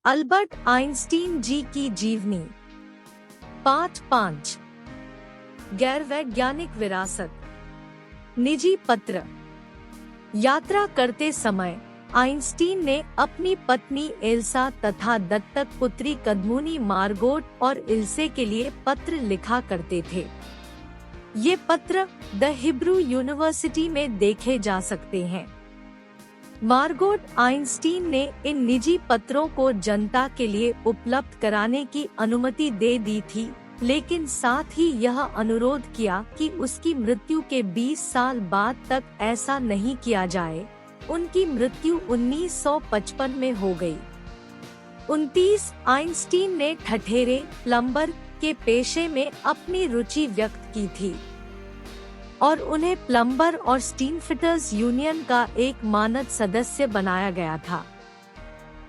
Albert Einstein जी की जीवनी। पाठ 5। गैर वैज्ञानिक विरासत। निजी पत्र। यात्रा करते समय आइंस्टीन ने अपनी पत्नी एल्सा तथा दत्तक पुत्री कदमोनी मार्गोट और इल्से के लिए पत्र लिखा करते थे। ये पत्र द हिब्रू यूनिवर्सिटी में देखे जा सकते हैं। मार्गोट आइंस्टीन ने इन निजी पत्रों को जनता के लिए उपलब्ध कराने की अनुमति दे दी थी, लेकिन साथ ही यह अनुरोध किया कि उसकी मृत्यु के 20 साल बाद तक ऐसा नहीं किया जाए। उनकी मृत्यु 1955 में हो गई। 29 आइंस्टीन ने ठठेरे प्लम्बर के पेशे में अपनी रुचि व्यक्त की थी और उन्हें प्लम्बर और स्टीनफिटर्स यूनियन का एक मानद सदस्य बनाया गया था।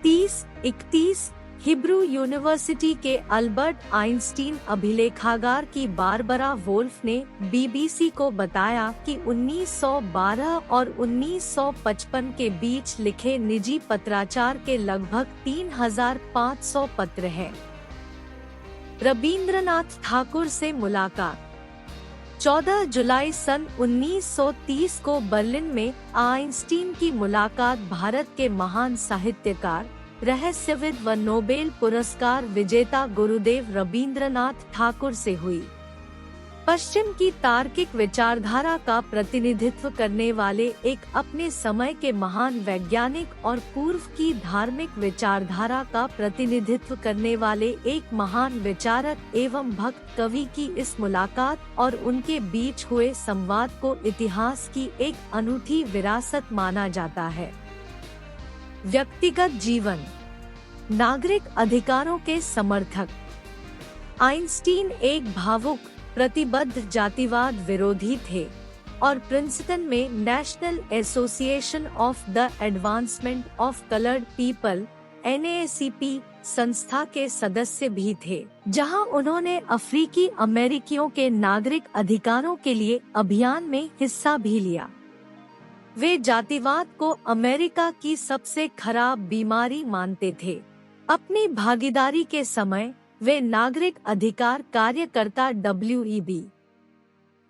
30-31 हिब्रू यूनिवर्सिटी के अल्बर्ट आइंस्टीन अभिलेखागार की बारबरा वोल्फ ने बीबीसी को बताया कि 1912 और 1955 के बीच लिखे निजी पत्राचार के लगभग 3500 पत्र हैं। रबींद्रनाथ ठाकुर से मुलाकात। 14 जुलाई सन 1930 को बर्लिन में आइंस्टीन की मुलाकात भारत के महान साहित्यकार, रहस्यविद व नोबेल पुरस्कार विजेता गुरुदेव रबींद्रनाथ ठाकुर से हुई। पश्चिम की तार्किक विचारधारा का प्रतिनिधित्व करने वाले एक अपने समय के महान वैज्ञानिक और पूर्व की धार्मिक विचारधारा का प्रतिनिधित्व करने वाले एक महान विचारक एवं भक्त कवि की इस मुलाकात और उनके बीच हुए संवाद को इतिहास की एक अनूठी विरासत माना जाता है। व्यक्तिगत जीवन। नागरिक अधिकारों के समर्थक। आइंस्टीन एक भावुक, प्रतिबद्ध जातिवाद विरोधी थे और प्रिंसटन में national association of the advancement of coloured people (NAACP) संस्था के सदस्य भी थे, जहां उन्होंने अफ्रीकी अमेरिकियों के नागरिक अधिकारों के लिए अभियान में हिस्सा भी लिया। वे जातिवाद को अमेरिका की सबसे खराब बीमारी मानते थे। अपनी भागीदारी के समय वे नागरिक अधिकार कार्यकर्ता W.E.B.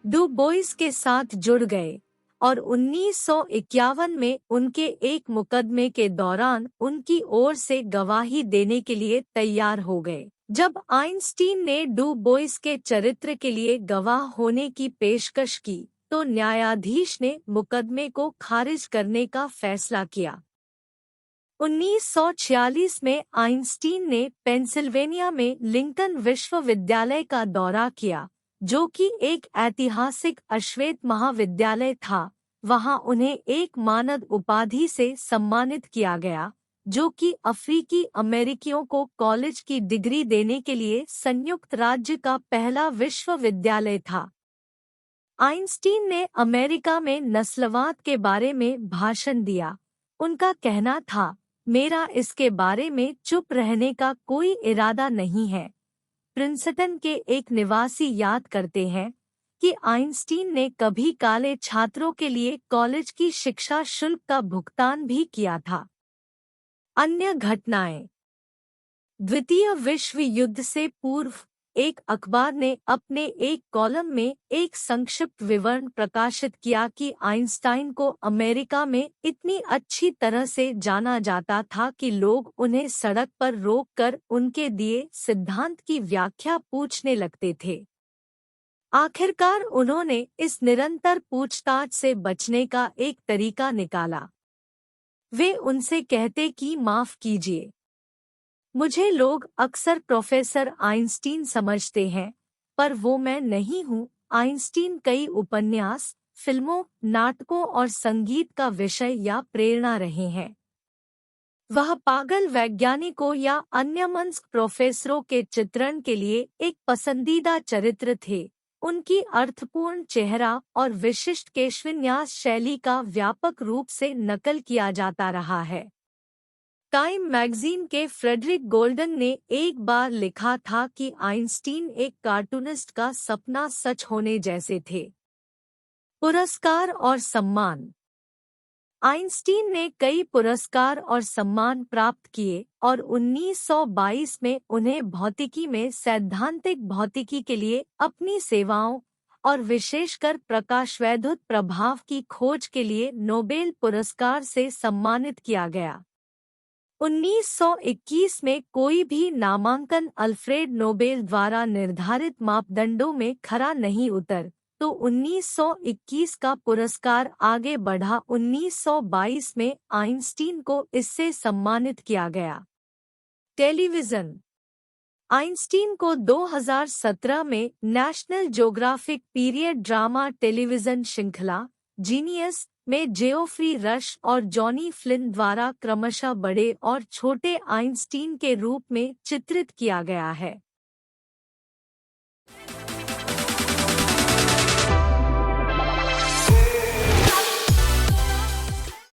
डू बोइस के साथ जुड़ गए और 1951 में उनके एक मुकदमे के दौरान उनकी ओर से गवाही देने के लिए तैयार हो गए। जब आइंस्टीन ने डू बोइस के चरित्र के लिए गवाह होने की पेशकश की, तो न्यायाधीश ने मुकदमे को खारिज करने का फैसला किया। 1946 में आइंस्टीन ने पेंसिल्वेनिया में लिंकन विश्वविद्यालय का दौरा किया, जो कि एक ऐतिहासिक अश्वेत महाविद्यालय था। वहां उन्हें एक मानद उपाधि से सम्मानित किया गया, जो कि अफ्रीकी अमेरिकियों को कॉलेज की डिग्री देने के लिए संयुक्त राज्य का पहला विश्वविद्यालय था। आइंस्टीन ने अमेरिका में नस्लवाद के बारे में भाषण दिया। उनका कहना था, मेरा इसके बारे में चुप रहने का कोई इरादा नहीं है। प्रिंसटन के एक निवासी याद करते हैं कि आइंस्टीन ने कभी काले छात्रों के लिए कॉलेज की शिक्षा शुल्क का भुगतान भी किया था। अन्य घटनाएं। द्वितीय विश्व युद्ध से पूर्व एक अखबार ने अपने एक कॉलम में एक संक्षिप्त विवरण प्रकाशित किया कि आइंस्टाइन को अमेरिका में इतनी अच्छी तरह से जाना जाता था कि लोग उन्हें सड़क पर रोककर उनके दिए सिद्धांत की व्याख्या पूछने लगते थे। आखिरकार उन्होंने इस निरंतर पूछताछ से बचने का एक तरीका निकाला। वे उनसे कहते कि माफ कीजिए, मुझे लोग अक्सर प्रोफेसर आइंस्टीन समझते हैं, पर वो मैं नहीं हूँ। आइंस्टीन कई उपन्यास, फिल्मों, नाटकों और संगीत का विषय या प्रेरणा रहे हैं। वह पागल वैज्ञानिकों या अन्यमनस्क प्रोफेसरों के चित्रण के लिए एक पसंदीदा चरित्र थे। उनकी अर्थपूर्ण चेहरा और विशिष्ट केशविन्यास शैली का व्यापक रूप से नकल किया जाता रहा है। टाइम मैगजीन के फ्रेडरिक गोल्डन ने एक बार लिखा था कि आइंस्टीन एक कार्टूनिस्ट का सपना सच होने जैसे थे। पुरस्कार और सम्मान। आइंस्टीन ने कई पुरस्कार और सम्मान प्राप्त किए और 1922 में उन्हें भौतिकी में सैद्धांतिक भौतिकी के लिए अपनी सेवाओं और विशेषकर प्रकाशवैद्युत प्रभाव की खोज के लिए नोबेल पुरस्कार से सम्मानित किया गया। 1921 में कोई भी नामांकन अल्फ्रेड नोबेल द्वारा निर्धारित मापदंडों में खरा नहीं उतर, तो 1921 का पुरस्कार आगे बढ़ा। 1922 में आइंस्टीन को इससे सम्मानित किया गया। टेलीविज़न। आइंस्टीन को 2017 में national geographic period drama television श्रृंखला जीनियस में जेओफ्री रश और जॉनी फ्लिन द्वारा क्रमशः बड़े और छोटे आइंस्टीन के रूप में चित्रित किया गया है।